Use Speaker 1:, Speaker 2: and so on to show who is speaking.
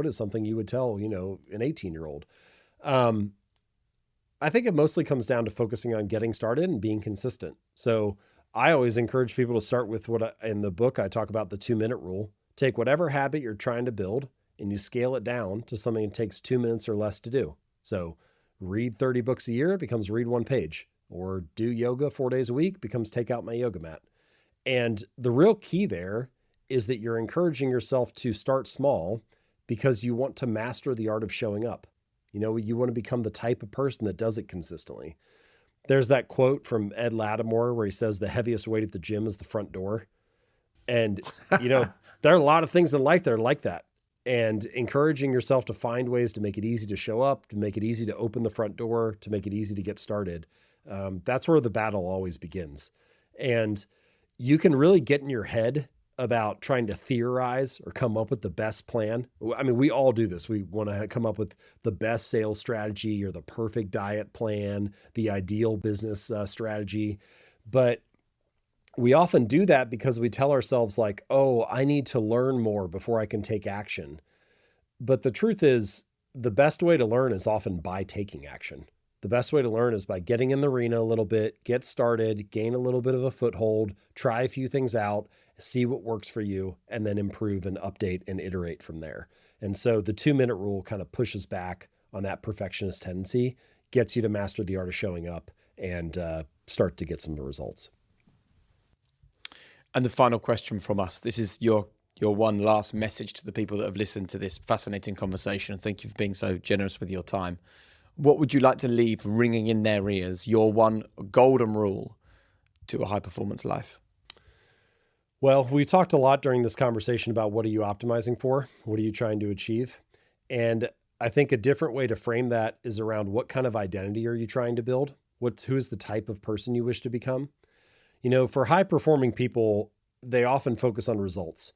Speaker 1: what is something you would tell, an 18-year-old? Um, I think it mostly comes down to focusing on getting started and being consistent. So I always encourage people to start with in the book, I talk about the 2-minute rule. Take whatever habit you're trying to build and you scale it down to something that takes 2 minutes or less to do. So read 30 books a year, it becomes read one page, or do yoga 4 days a week, becomes take out my yoga mat. And the real key there is that you're encouraging yourself to start small because you want to master the art of showing up. You want to become the type of person that does it consistently. There's that quote from Ed Lattimore where he says the heaviest weight at the gym is the front door. And, there are a lot of things in life that are like that. And encouraging yourself to find ways to make it easy to show up, to make it easy to open the front door, to make it easy to get started. That's where the battle always begins. And you can really get in your head about trying to theorize or come up with the best plan. I mean, we all do this. We want to come up with the best sales strategy or the perfect diet plan, the ideal business strategy. But we often do that because we tell ourselves like, oh, I need to learn more before I can take action. But the truth is, the best way to learn is often by taking action. The best way to learn is by getting in the arena a little bit, get started, gain a little bit of a foothold, try a few things out, see what works for you, and then improve and update and iterate from there. And so the 2-minute rule kind of pushes back on that perfectionist tendency, gets you to master the art of showing up and start to get some results.
Speaker 2: And the final question from us, this is your one last message to the people that have listened to this fascinating conversation. Thank you for being so generous with your time. What would you like to leave ringing in their ears, your one golden rule to a high performance life?
Speaker 1: Well, we talked a lot during this conversation about what are you optimizing for? What are you trying to achieve? And I think a different way to frame that is around what kind of identity are you trying to build? Who is the type of person you wish to become? For high performing people, they often focus on results.